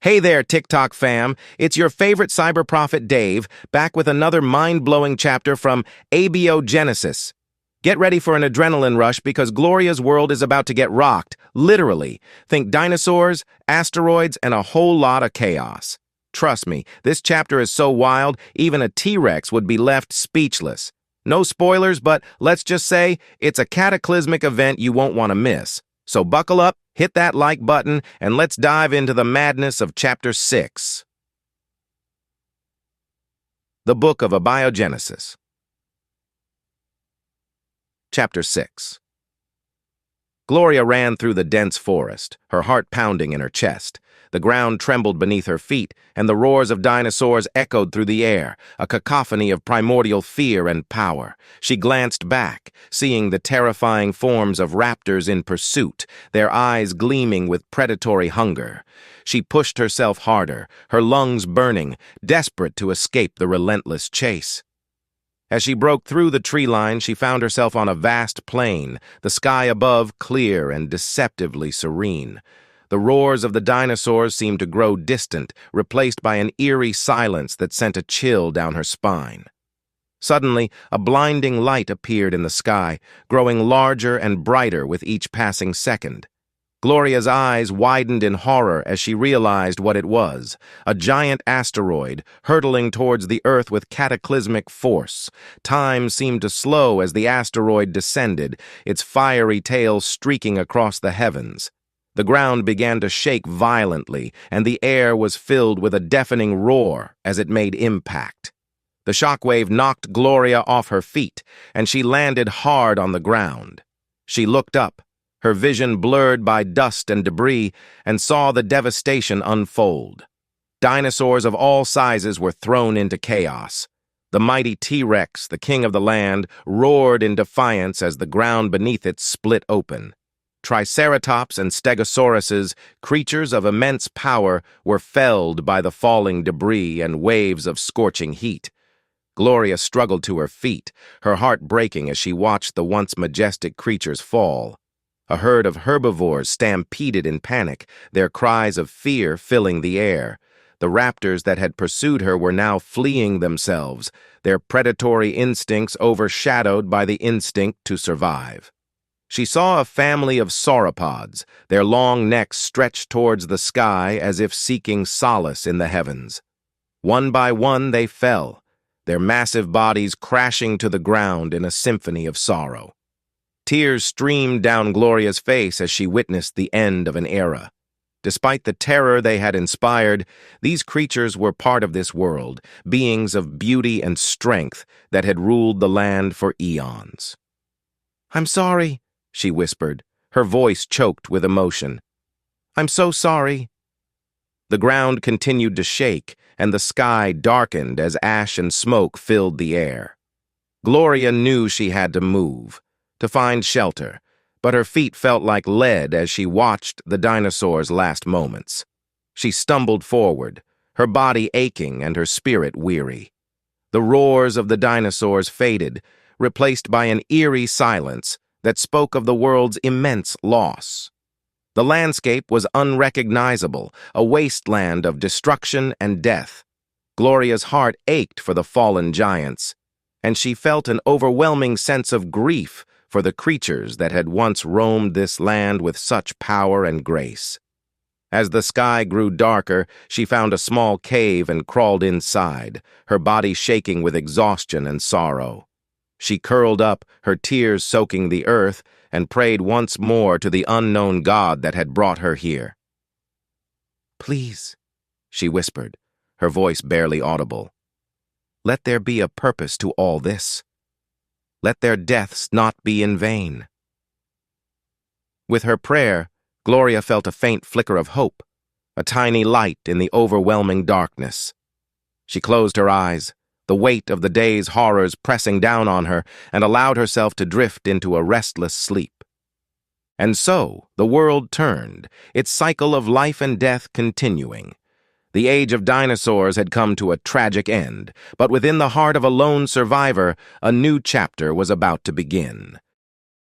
Hey there, TikTok fam. It's your favorite cyber prophet Dave, back with another mind-blowing chapter from Abiogenesis. Get ready for an adrenaline rush because Gloria's world is about to get rocked, literally. Think dinosaurs, asteroids, and a whole lot of chaos. Trust me, this chapter is so wild, even a T-Rex would be left speechless. No spoilers, but let's just say it's a cataclysmic event you won't want to miss. So buckle up, hit that like button, and let's dive into the madness of Chapter 6. The Book of Abiogenesis. Chapter 6. Gloria ran through the dense forest, her heart pounding in her chest. The ground trembled beneath her feet, and the roars of dinosaurs echoed through the air, a cacophony of primordial fear and power. She glanced back, seeing the terrifying forms of raptors in pursuit, their eyes gleaming with predatory hunger. She pushed herself harder, her lungs burning, desperate to escape the relentless chase. As she broke through the tree line, she found herself on a vast plain, the sky above clear and deceptively serene. The roars of the dinosaurs seemed to grow distant, replaced by an eerie silence that sent a chill down her spine. Suddenly, a blinding light appeared in the sky, growing larger and brighter with each passing second. Gloria's eyes widened in horror as she realized what it was, a giant asteroid hurtling towards the Earth with cataclysmic force. Time seemed to slow as the asteroid descended, its fiery tail streaking across the heavens. The ground began to shake violently, and the air was filled with a deafening roar as it made impact. The shockwave knocked Gloria off her feet, and she landed hard on the ground. She looked up, her vision blurred by dust and debris, and saw the devastation unfold. Dinosaurs of all sizes were thrown into chaos. The mighty T-Rex, the king of the land, roared in defiance as the ground beneath it split open. Triceratops and Stegosauruses, creatures of immense power, were felled by the falling debris and waves of scorching heat. Gloria struggled to her feet, her heart breaking as she watched the once majestic creatures fall. A herd of herbivores stampeded in panic, their cries of fear filling the air. The raptors that had pursued her were now fleeing themselves, their predatory instincts overshadowed by the instinct to survive. She saw a family of sauropods, their long necks stretched towards the sky as if seeking solace in the heavens. One by one they fell, their massive bodies crashing to the ground in a symphony of sorrow. Tears streamed down Gloria's face as she witnessed the end of an era. Despite the terror they had inspired, these creatures were part of this world, beings of beauty and strength that had ruled the land for eons. "I'm sorry," she whispered, her voice choked with emotion. "I'm so sorry." The ground continued to shake, and the sky darkened as ash and smoke filled the air. Gloria knew she had to move, to find shelter, but her feet felt like lead as she watched the dinosaurs' last moments. She stumbled forward, her body aching and her spirit weary. The roars of the dinosaurs faded, replaced by an eerie silence that spoke of the world's immense loss. The landscape was unrecognizable, a wasteland of destruction and death. Gloria's heart ached for the fallen giants, and she felt an overwhelming sense of grief for the creatures that had once roamed this land with such power and grace. As the sky grew darker, she found a small cave and crawled inside, her body shaking with exhaustion and sorrow. She curled up, her tears soaking the earth, and prayed once more to the unknown God that had brought her here. "Please," she whispered, her voice barely audible, "let there be a purpose to all this. Let their deaths not be in vain." With her prayer, Gloria felt a faint flicker of hope, a tiny light in the overwhelming darkness. She closed her eyes, the weight of the day's horrors pressing down on her, and allowed herself to drift into a restless sleep. And so the world turned, its cycle of life and death continuing. The age of dinosaurs had come to a tragic end, but within the heart of a lone survivor, a new chapter was about to begin.